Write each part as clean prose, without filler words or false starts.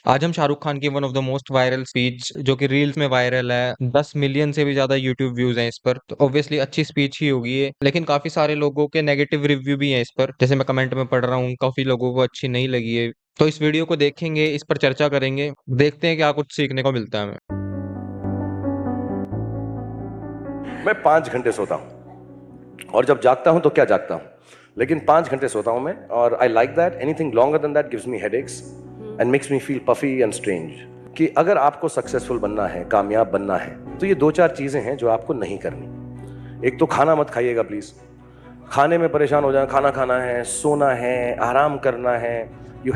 आज हम शाहरुख खान की one of the most viral speech जो कि रील्स में वायरल है, 10 मिलियन से भी ज्यादा यूट्यूब व्यूज हैं इस पर, तो ऑब्वियसली अच्छी स्पीच ही होगी ये। लेकिन काफी सारे लोगों के नेगेटिव रिव्यू भी हैं इस पर, जैसे मैं कमेंट में पढ़ रहा हूँ, काफी लोगों को अच्छी नहीं लगी है। तो इस वीडियो को देखेंगे, इस पर चर्चा करेंगे, देखते हैं क्या कुछ सीखने को मिलता है हमें। मैं 5 घंटे सोता हूँ और जब जागता हूँ तो क्या जागता हूँ, लेकिन 5 घंटे सोता हूँ मैं। और I like that. Anything longer than that gives me headaches and makes me feel puffy and strange. कि अगर आपको सक्सेसफुल बनना है, कामयाब बनना है, तो ये 2-4 चीजें हैं जो आपको नहीं करनी। एक तो खाना मत खाइएगा प्लीज। खाने में परेशान हो जाए, खाना खाना है, सोना है, आराम करना है। यू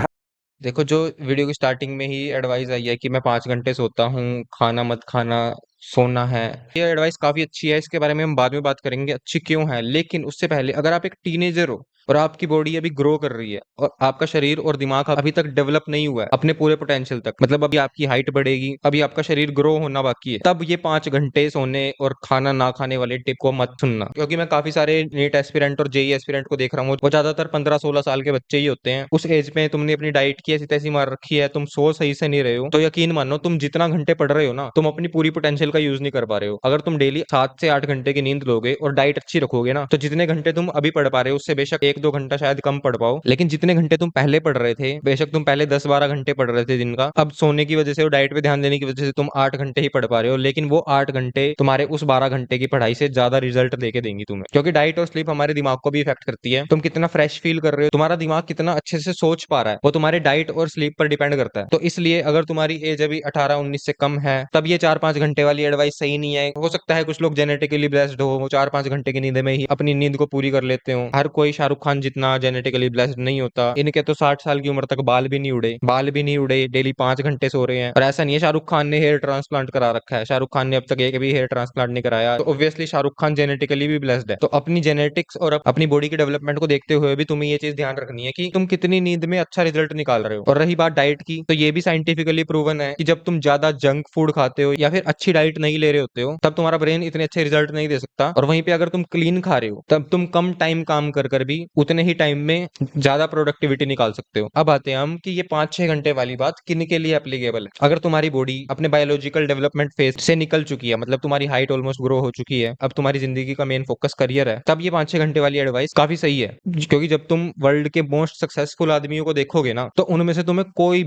देखो, जो वीडियो की स्टार्टिंग में ही एडवाइस आई है कि मैं 5 घंटे सोता हूँ, खाना मत खाना, सोना है, ये एडवाइस काफी अच्छी है। इसके बारे में हम बाद में बात करेंगे अच्छी क्यों है। लेकिन उससे पहले, अगर आप एक टीनेजर हो और आपकी बॉडी अभी ग्रो कर रही है और आपका शरीर और दिमाग अभी तक डेवलप नहीं हुआ है अपने पूरे पोटेंशियल तक, मतलब अभी आपकी हाइट बढ़ेगी, अभी आपका शरीर ग्रो होना बाकी है, तब ये 5 घंटे सोने और खाना ना खाने वाले टिप को मत सुनना। क्योंकि मैं काफी सारे नीट एस्पिरेंट और जेई एस्पिरेंट को देख रहा हूँ, वो ज्यादातर 15-16 साल के बच्चे ही होते हैं। उस एज में तुमने अपनी डाइट की ऐसी तैसी मार रखी है, तुम सो सही से नहीं रहे हो, तो यकीन मानो तुम जितना घंटे पढ़ रहे हो ना, तुम अपनी पूरी पोटेंशियल का यूज नहीं कर पा रहे हो। अगर तुम डेली 7 से 8 घंटे की नींद लोगे और डाइट अच्छी रखोगे ना, तो जितने घंटे तुम अभी पढ़ पा रहे हो उससे बेशक 1-2 घंटा शायद कम पढ़ पाओ, लेकिन जितने घंटे तुम पहले पढ़ रहे थे, बेशक तुम पहले 10-12 घंटे पढ़ रहे थे दिन का, अब सोने की वजह से और डाइट पे ध्यान देने की वजह से तुम 8 घंटे ही पढ़ पा रहे हो, लेकिन वो 8 घंटे तुम्हारे उस 12 घंटे की पढ़ाई से ज्यादा रिजल्ट देके देंगी तुम्हें। क्योंकि डाइट और स्लीप हमारे दिमाग को भी इफेक्ट करती है। तुम कितना फ्रेश फील कर रहे हो, तुम्हारा दिमाग कितना अच्छे से सोच पा रहा है, वो तुम्हारे डाइट और स्लीप पर डिपेंड करता है। तो इसलिए अगर तुम्हारी एज अभी 18-19 से कम है, तब ये 4-5 घंटे वाली एडवाइस सही नहीं है। हो सकता है कुछ लोग जेनेटिकली ब्लेस्ड हो, वो 4-5 घंटे की नींद में ही अपनी नींद को पूरी कर लेते हो। हर कोई शाहरुख खान जितना जेनेटिकली ब्लेस्ड नहीं होता। इनके तो 60 साल की उम्र तक बाल भी नहीं उड़े, डेली 5 घंटे सो रहे हैं। और ऐसा नहीं है शाहरुख खान ने हेयर ट्रांसप्लांट करा रखा है, शाहरुख खान ने अब तक एक भी हेयर ट्रांसप्लांट नहीं कराया, तो ऑब्वियसली शाहरुख खान जेनेटिकली भी ब्लेस्ड है। तो अपनी जेनेटिक्स और अपनी बॉडी के डेवलपमेंट को देखते हुए भी तुम्हें ये चीज ध्यान रखनी है कि तुम कितनी नींद में अच्छा रिजल्ट निकाल रहे हो। और रही बात डाइट की, तो ये भी साइंटिफिकली प्रूवन है कि जब तुम ज्यादा जंक फूड खाते हो या फिर अच्छी डाइट नहीं ले रहे होते हो, तब तुम्हारा ब्रेन इतने अच्छे रिजल्ट नहीं दे सकता। और वहीं पे अगर तुम क्लीन खा रहे हो, तब तुम कम टाइम काम कर कर भी उतने ही टाइम में ज्यादा प्रोडक्टिविटी निकाल सकते हो। अब आते हैं हम कि ये 5-6 घंटे वाली बात किन के लिए एप्लीकेबल है। अगर तुम्हारी बॉडी अपने बायोलॉजिकल डेवलपमेंट फेज से निकल चुकी है, मतलब तुम्हारी हाइट ऑलमोस्ट ग्रो हो चुकी है, अब तुम्हारी जिंदगी का मेन फोकस करियर है, तब ये 5-6 घंटे वाली एडवाइस काफी सही है। क्योंकि जब तुम वर्ल्ड के मोस्ट सक्सेसफुल आदमियों को देखोगे ना, तो उनमें से तुम्हें कोई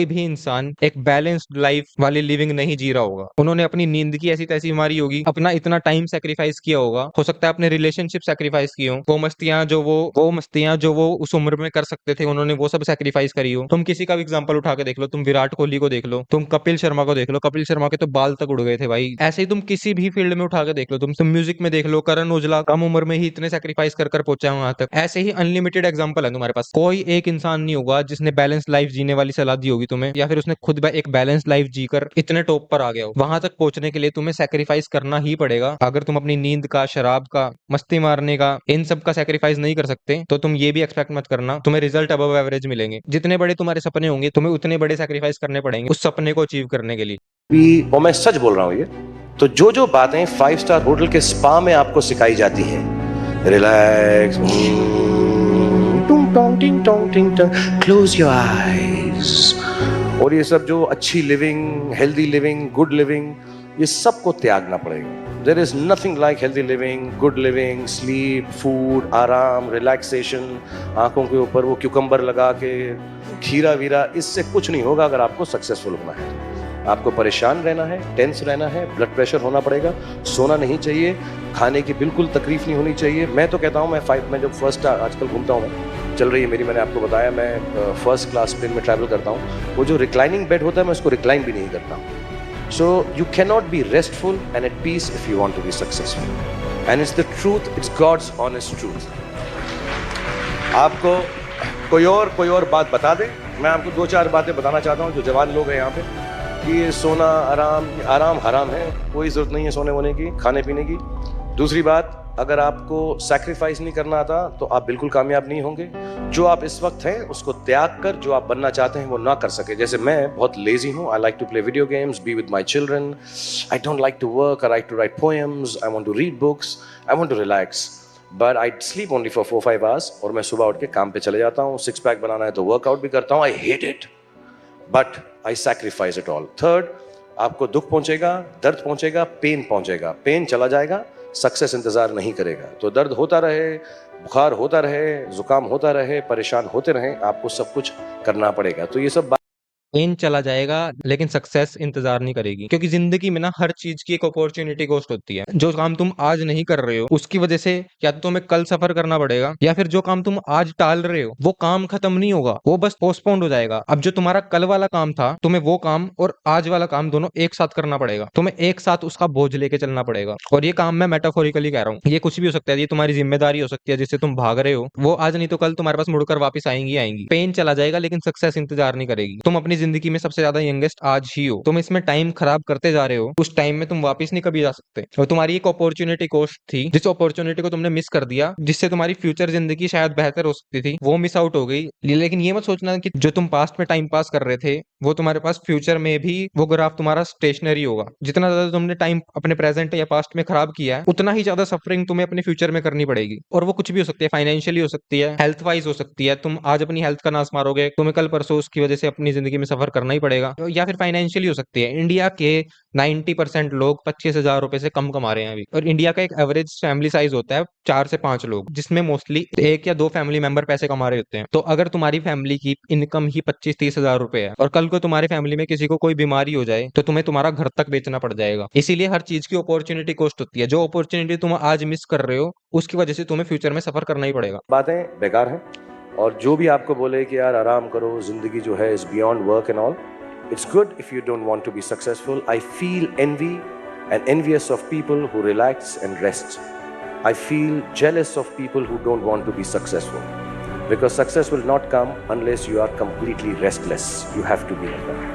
भी इंसान एक बैलेंस्ड लाइफ वाली लिविंग नहीं जी रहा होगा। उन्होंने अपनी नींद की ऐसी तैसी मारी होगी, अपना इतना टाइम सेक्रीफाइस किया होगा, हो सकता है अपने रिलेशनशिप सेक्रीफाइस की हो, वो मस्तियां जो वो उस उम्र में कर सकते थे, उन्होंने वो सब सेक्रीफाइस करी हो। तुम किसी का भी एग्जांपल उठा के देख लो, तुम विराट कोहली को देख लो, तुम कपिल शर्मा को देख लो, कपिल शर्मा के तो बाल तक उड़ गए थे भाई। ऐसे ही तुम किसी भी फील्ड में उठा के देख लो, तुम म्यूजिक में देख लो, करण औजला कम उम्र में ही इतने सेक्रीफाइस कर कर पहुंचा है वहां तक। ऐसे ही अनलिमिटेड एग्जांपल है तुम्हारे पास। कोई एक इंसान नहीं होगा जिसने बैलेंस लाइफ जीने वाली सलाह दी होगी तुम्हें, या फिर उसने खुद एक बैलेंस लाइफ जीकर इतने टॉप पर आ गया हो। वहां तक पहुंचने के लिए तुम्हें सेक्रीफाइस करना ही पड़ेगा। अगर तुम अपनी नींद का, शराब का, मस्ती मारने का, इन सब का सेक्रीफाइस नहीं कर सकते, तो तुम ये भी एक्सपेक्ट मत करना तुम्हें रिजल्ट अबव एवरेज मिलेंगे। जितने बड़े तुम्हारे सपने होंगे, तुम्हें उतने बड़े सेक्रीफाइस करने पड़ेंगे उस सपने को अचीव करने के लिए। भी, और मैं सच बोल रहा हूं ये। तो जो जो बातें 5 स्टार होटल के स्पा में आपको सिखाई जाती है, रिलैक्स, टुंग टोंग टिंग टोंग टिंग टोंग, क्लोज योर आईज, और ये सब जो अच्छी living, healthy living, good living, ये सबको त्यागना पड़ेगा। There is nothing like healthy living, good living, sleep, food, आराम, रिलैक्सेशन, आंखों के ऊपर वो क्यूकम्बर लगा के, खीरा वीरा, इससे कुछ नहीं होगा। अगर आपको सक्सेसफुल होना है, आपको परेशान रहना है, टेंस रहना है, ब्लड प्रेशर होना पड़ेगा, सोना नहीं चाहिए, खाने की बिल्कुल तकलीफ नहीं होनी चाहिए। मैं तो कहता हूँ, मैं जब फर्स्ट आजकल घूमता हूँ, मैं चल रही है मेरी, मैंने आपको बताया मैं फर्स्ट क्लास प्लेन में ट्रैवल करता हूँ, वो जो रिक्लाइनिंग बेड होता है मैं उसको रिक्लाइन भी नहीं करता हूँ। So you can not be restful and at peace if you want to be successful, and it's the truth, it's God's honest truth. आपको कोई और बात बता दे, मैं आपको 2-4 बातें बताना चाहता हूँ जो जवान लोग हैं यहाँ पे, कि ये सोना आराम हराम है, कोई ज़रूरत नहीं है सोने वोने की, खाने पीने की। दूसरी बात, अगर आपको सैक्रिफाइस नहीं करना आता तो आप बिल्कुल कामयाब नहीं होंगे। जो आप इस वक्त हैं उसको त्याग कर जो आप बनना चाहते हैं वो ना कर सके। जैसे मैं बहुत लेजी हूँ, I like to play video games, be with my children, I don't like to work, I like to write poems, I want to read books, I want to relax, but I sleep only for 4-5 hours, और मैं सुबह उठ के काम पे चले जाता हूँ। 6 पैक बनाना है तो वर्कआउट भी करता हूँ, I hate it, but I sacrifice it all. Third, आपको दुख पहुंचेगा, दर्द पहुंचेगा, पेन पहुंचेगा, पेन चला जाएगा, सक्सेस इंतजार नहीं करेगा। तो दर्द होता रहे, बुखार होता रहे, जुकाम होता रहे, परेशान होते रहे, आपको सब कुछ करना पड़ेगा। तो ये सब पेन चला जाएगा लेकिन सक्सेस इंतजार नहीं करेगी, क्योंकि जिंदगी में ना हर चीज की एक अपॉर्चुनिटी कॉस्ट होती है। जो काम तुम आज नहीं कर रहे हो उसकी वजह से या तो तुम्हें कल सफर करना पड़ेगा, या फिर जो काम तुम आज टाल रहे हो वो काम खत्म नहीं होगा, वो बस पोस्टपोन्ड हो जाएगा। अब जो तुम्हारा कल वाला काम था तुम्हें वो काम और आज वाला काम दोनों एक साथ करना पड़ेगा, तुम्हें एक साथ उसका बोझ लेके चलना पड़ेगा। और ये काम मैं मेटाफोरिकली कह रहा हूँ, ये कुछ भी हो सकता है, ये तुम्हारी जिम्मेदारी हो सकती है जिससे तुम भाग रहे हो, वो आज नहीं तो कल तुम्हारे पास मुड़कर वापस आएंगी आएंगी। पेन चला जाएगा लेकिन सक्सेस इंतजार नहीं करेगी। तुम अपनी जिंदगी में सबसे ज्यादा यंगेस्ट आज ही हो, तुम इसमें टाइम खराब करते जा रहे हो, उस टाइम में तुम वापस नहीं कभी जा सकते। और तुम्हारी एक अपॉर्चुनिटी कॉस्ट थी, जिस अपॉर्चुनिटी को तुमने मिस कर दिया, जिससे तुम्हारी फ्यूचर जिंदगी शायद बेहतर हो सकती थी, वो मिस आउट हो गई। लेकिन ये मत सोचना कि जो तुम पास्ट में टाइम पास कर रहे थे वो तुम्हारे पास फ्यूचर में भी वो ग्राफ तुम्हारा स्टेशनरी होगा। जितना ज्यादा तुमने टाइम अपने प्रेजेंट या पास्ट में खराब किया है उतना ही ज्यादा सफरिंग तुम्हें अपने फ्यूचर में करनी पड़ेगी। और वो कुछ भी हो सकती है, फाइनेंशियली हो सकती है, हेल्थ वाइज हो सकती है, तुम आज अपनी हेल्थ का नाश मारोगे, तुम्हें कल परसों उसकी वजह से अपनी जिंदगी में सफर करना ही पड़ेगा। या फिर फाइनेंशियली हो सकती है, इंडिया के 90% लोग 25,000 रुपए से कम कमा रहे हैं अभी, और इंडिया का एक एवरेज फैमिली साइज होता है 4 से 5 लोग, जिसमें मोस्टली 1 या 2 फैमिली मेंबर पैसे कमा रहे होते हैं। तो अगर तुम्हारी फैमिली की इनकम ही 25-30 हजार रुपए है और कल को तुम्हारी फैमिली में किसी को कोई बीमारी हो जाए तो तुम्हें तुम्हारा घर तक बेचना पड़ जाएगा। इसीलिए हर चीज की अपॉर्चुनिटी कॉस्ट होती है। जो अपॉर्चुनिटी तुम आज मिस कर रहे हो उसकी वजह से तुम्हें फ्यूचर में सफर करना ही पड़ेगा। बातें बेकार हैं। और जो भी आपको बोले कि यार आराम करो, जिंदगी जो है is beyond work and all, it's good if you don't want to be successful. I feel envy and envious of people who relax and rest. I feel jealous of people who don't want to be successful, because success will not come unless you are completely restless. You have to be like that.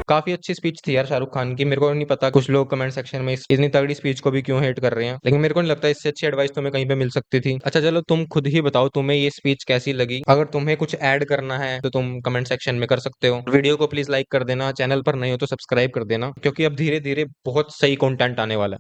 काफी अच्छी speech थी यार शाहरुख खान की। मेरे को नहीं पता कुछ लोग कमेंट सेक्शन में इतनी तगड़ी स्पीच को भी क्यों हेट कर रहे हैं, लेकिन मेरे को नहीं लगता इससे अच्छी एडवाइस तुम्हें कहीं पे मिल सकती थी। अच्छा चलो तुम खुद ही बताओ तुम्हें ये स्पीच कैसी लगी। अगर तुम्हें कुछ ऐड करना है तो तुम कमेंट सेक्शन में कर सकते हो। वीडियो को प्लीज लाइक कर देना, चैनल पर नहीं हो तो सब्सक्राइब कर देना, क्योंकि अब धीरे धीरे बहुत सही कंटेंट आने वाला है।